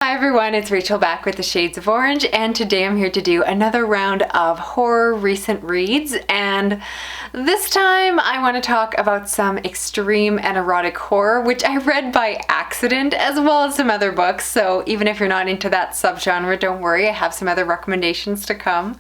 Hi everyone, it's Rachel back with the Shades of Orange, and today I'm here to do another round of horror recent reads, and this time I want to talk about some extreme and erotic horror, which I read by accident, as well as some other books, so even if you're not into that subgenre, don't worry, I have some other recommendations to come.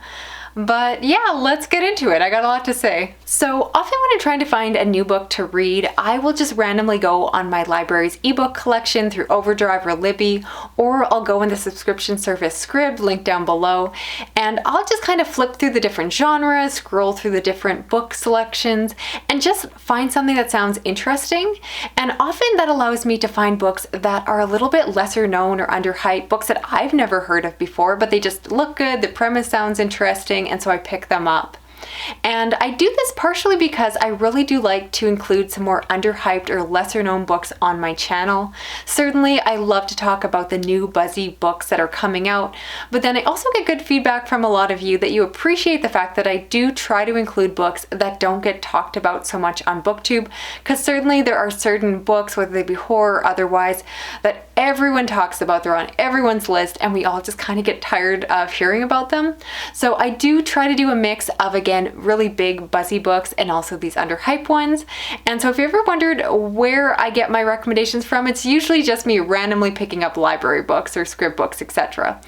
But yeah, let's get into it. I got a lot to say. So often when I'm trying to find a new book to read, I will just randomly go on my library's ebook collection through Overdrive or Libby, or I'll go in the subscription service Scribd, linked down below, and I'll just kind of flip through the different genres, scroll through the different book selections, and just find something that sounds interesting. And often that allows me to find books that are a little bit lesser known or underhyped, books that I've never heard of before, but they just look good, the premise sounds interesting, and so I pick them up. And I do this partially because I really do like to include some more underhyped or lesser known books on my channel. Certainly I love to talk about the new buzzy books that are coming out, but then I also get good feedback from a lot of you that you appreciate the fact that I do try to include books that don't get talked about so much on BookTube, because certainly there are certain books, whether they be horror or otherwise, that everyone talks about, they're on everyone's list, and we all just kind of get tired of hearing about them. So I do try to do a mix of, again, really big buzzy books and also these underhyped ones. And so if you ever wondered where I get my recommendations from, it's usually just me randomly picking up library books or Scribd books, etc.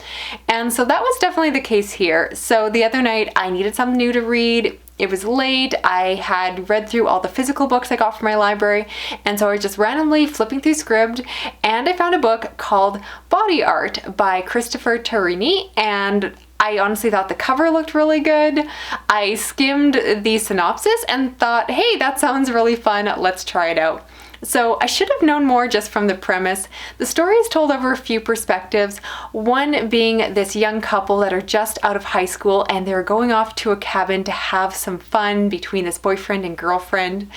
And so that was definitely the case here. So the other night I needed something new to read. It was late, I had read through all the physical books I got from my library, and so I was just randomly flipping through Scribd, and I found a book called Body Art by Kristopher Turiny, and I honestly thought the cover looked really good. I skimmed the synopsis and thought, hey, that sounds really fun, let's try it out. So I should have known more just from the premise. The story is told over a few perspectives, one being this young couple that are just out of high school and they're going off to a cabin to have some fun between this boyfriend and girlfriend.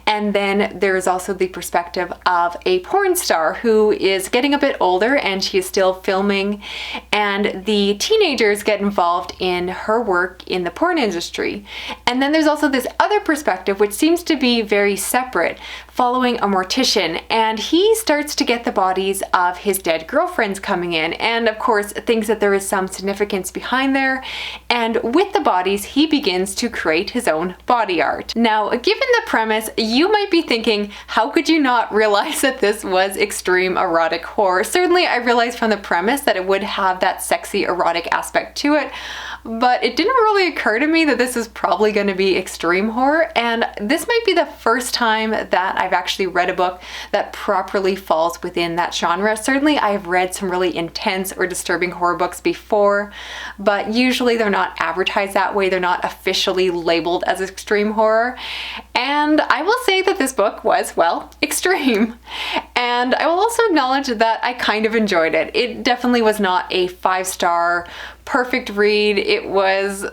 And then there's also the perspective of a porn star who is getting a bit older and she is still filming, and the teenagers get involved in her work in the porn industry. And then there's also this other perspective which seems to be very separate, following a mortician, and he starts to get the bodies of his dead girlfriends coming in, and of course thinks that there is some significance behind there, and with the bodies he begins to create his own body art. Now, given the premise, you might be thinking, how could you not realize that this was extreme erotic horror? Certainly I realized from the premise that it would have that sexy erotic aspect to it, but it didn't really occur to me that this is probably going to be extreme horror, and this might be the first time that I've actually read a book that properly falls within that genre. Certainly I've read some really intense or disturbing horror books before, but usually they're not advertised that way. They're not officially labeled as extreme horror. And I will say that this book was, well, extreme. And I will also acknowledge that I kind of enjoyed it. It definitely was not a 5-star perfect read. It was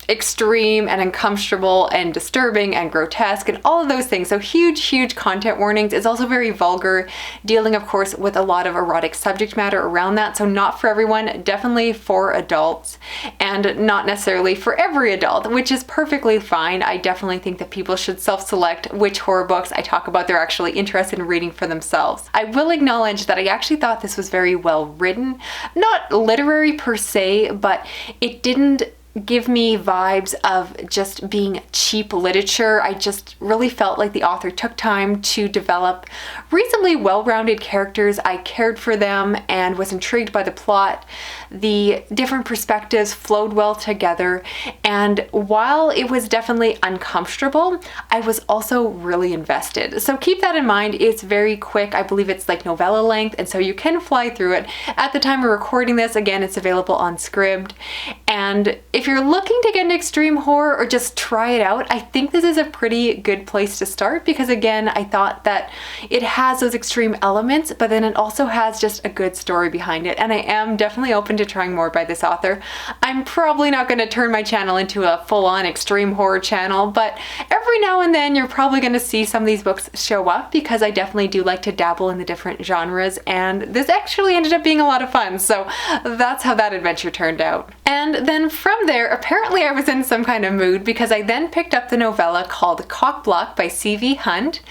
extreme and uncomfortable and disturbing and grotesque and all of those things. So huge content warnings. It's also very vulgar, dealing of course with a lot of erotic subject matter around that. So not for everyone, definitely for adults, and not necessarily for every adult, which is perfectly fine. I definitely think that people should self-select which horror books I talk about they're actually interested in reading for themselves. I will acknowledge that I actually thought this was very well written. Not literary per se, but it didn't give me vibes of just being cheap literature. I just really felt like the author took time to develop reasonably well-rounded characters. I cared for them and was intrigued by the plot. The different perspectives flowed well together, and while it was definitely uncomfortable, I was also really invested. So keep that in mind. It's very quick. I believe it's like novella length, and so you can fly through it. At the time of recording this, again, it's available on Scribd. And if you're looking to get into extreme horror or just try it out, I think this is a pretty good place to start, because again, I thought that it has those extreme elements, but then it also has just a good story behind it. And I am definitely open to trying more by this author. I'm probably not going to turn my channel into a full-on extreme horror channel, but every every now and then you're probably going to see some of these books show up, because I definitely do like to dabble in the different genres, and this actually ended up being a lot of fun. So that's how that adventure turned out. And then from there, apparently I was in some kind of mood, because I then picked up the novella called Cockblock by C.V. Hunt.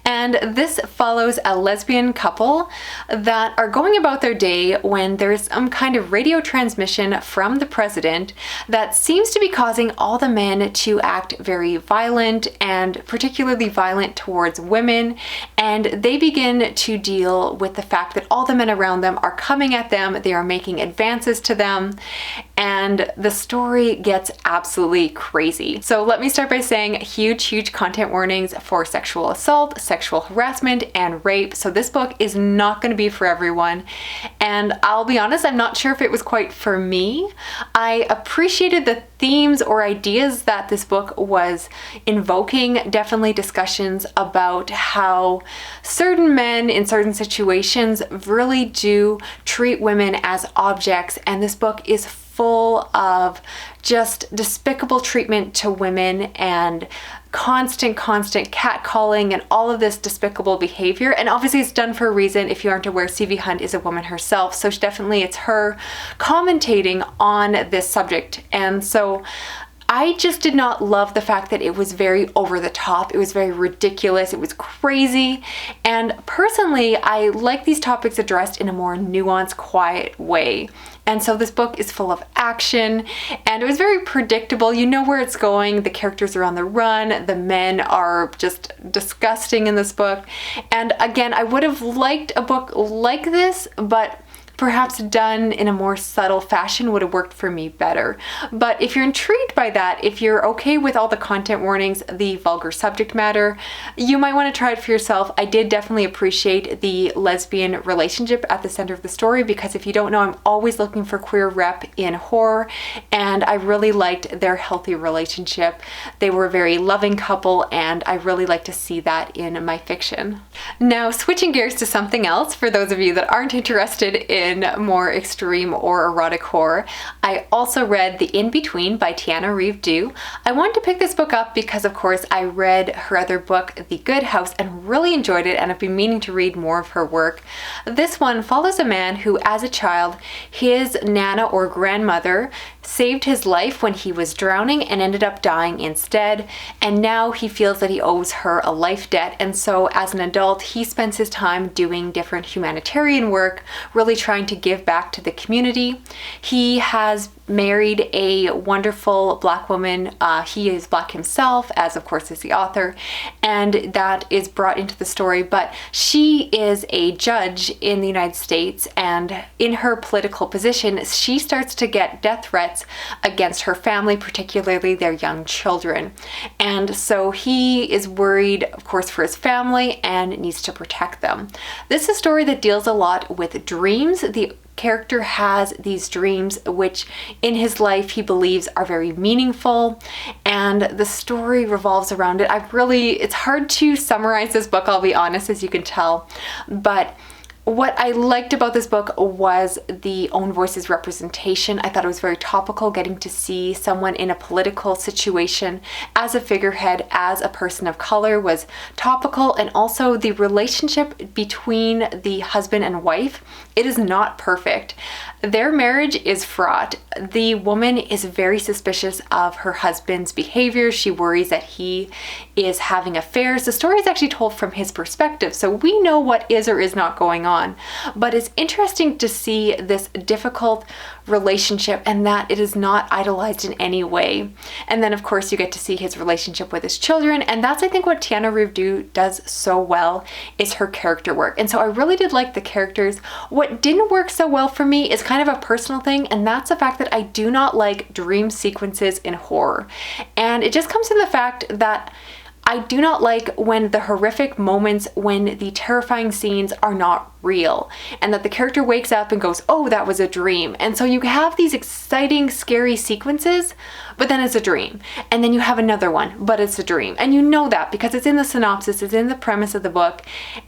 And this follows a lesbian couple that are going about their day when there's some kind of radio transmission from the president that seems to be causing all the men to act very violent, and particularly violent towards women. And they begin to deal with the fact that all the men around them are coming at them, they are making advances to them, and the story gets absolutely crazy. So let me start by saying huge content warnings for sexual assault, sexual harassment, and rape. So this book is not going to be for everyone. And I'll be honest, I'm not sure if it was quite for me. I appreciated the themes or ideas that this book was invoking, definitely discussions about how certain men in certain situations really do treat women as objects, and this book is full of just despicable treatment to women and constant catcalling and all of this despicable behavior. And obviously it's done for a reason. If you aren't aware, C.V. Hunt is a woman herself, so definitely it's her commentating on this subject. And so I just did not love the fact that it was very over the top. It was very ridiculous. It was crazy. And personally, I like these topics addressed in a more nuanced, quiet way. And so this book is full of action, and it was very predictable. You know where it's going. The characters are on the run. The men are just disgusting in this book. And again, I would have liked a book like this, but perhaps done in a more subtle fashion would have worked for me better. But if you're intrigued by that, if you're okay with all the content warnings, the vulgar subject matter, you might want to try it for yourself. I did definitely appreciate the lesbian relationship at the center of the story, because if you don't know, I'm always looking for queer rep in horror, and I really liked their healthy relationship. They were a very loving couple, and I really like to see that in my fiction. Now, switching gears to something else, for those of you that aren't interested in more extreme or erotic horror, I also read The In-Between by Tananarive Due. I wanted to pick this book up because, of course, I read her other book, The Good House, and really enjoyed it, and I've been meaning to read more of her work. This one follows a man who, as a child, his nana or grandmother saved his life when he was drowning and ended up dying instead, and now he feels that he owes her a life debt, and so as an adult he spends his time doing different humanitarian work, really trying to give back to the community. He has married a wonderful Black woman. He is Black himself, as of course is the author, and that is brought into the story. But she is a judge in the United States, and in her political position, she starts to get death threats against her family, particularly their young children. And so he is worried, of course, for his family and needs to protect them. This is a story that deals a lot with dreams. The character has these dreams which in his life he believes are very meaningful, and the story revolves around it. It's hard to summarize this book, I'll be honest, as you can tell, but what I liked about this book was the Own Voices representation. I thought it was very topical, getting to see someone in a political situation as a figurehead, as a person of color, was topical. And also the relationship between the husband and wife, it is not perfect. Their marriage is fraught. The woman is very suspicious of her husband's behavior. She worries that he is having affairs. The story is actually told from his perspective, so we know what is or is not going on. But it's interesting to see this difficult relationship, and that it is not idolized in any way. And then of course you get to see his relationship with his children, and that's I think what Tananarive Due does so well, is her character work. And so I really did like the characters. What didn't work so well for me is kind of a personal thing, and that's the fact that I do not like dream sequences in horror. And it just comes from the fact that I do not like when the horrific moments, when the terrifying scenes are not real, and that the character wakes up and goes, oh, that was a dream. And so you have these exciting, scary sequences, but then it's a dream. And then you have another one, but it's a dream. And you know that because it's in the synopsis, it's in the premise of the book.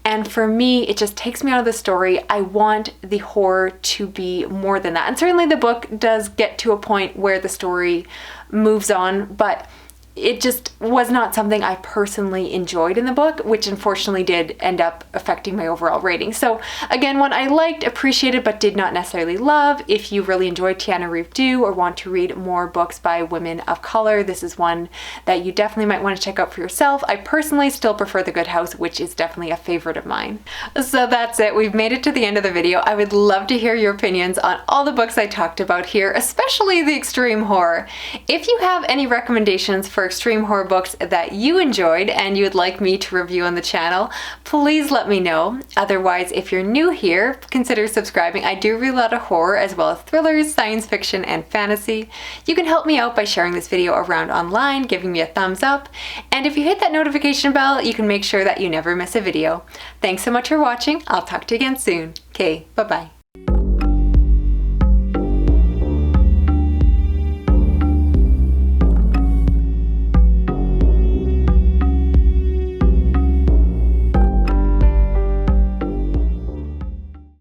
And for me, it just takes me out of the story. I want the horror to be more than that. And certainly the book does get to a point where the story moves on, but it just was not something I personally enjoyed in the book, which unfortunately did end up affecting my overall rating. So again, one I liked, appreciated, but did not necessarily love. If you really enjoyed Tananarive Due or want to read more books by women of color, this is one that you definitely might want to check out for yourself. I personally still prefer The Good House, which is definitely a favorite of mine. So that's it. We've made it to the end of the video. I would love to hear your opinions on all the books I talked about here, especially the extreme horror. If you have any recommendations for extreme horror books that you enjoyed and you would like me to review on the channel, please let me know. Otherwise, if you're new here, consider subscribing. I do read a lot of horror as well as thrillers, science fiction, and fantasy. You can help me out by sharing this video around online, giving me a thumbs up, and if you hit that notification bell, you can make sure that you never miss a video. Thanks so much for watching. I'll talk to you again soon. Okay, bye-bye.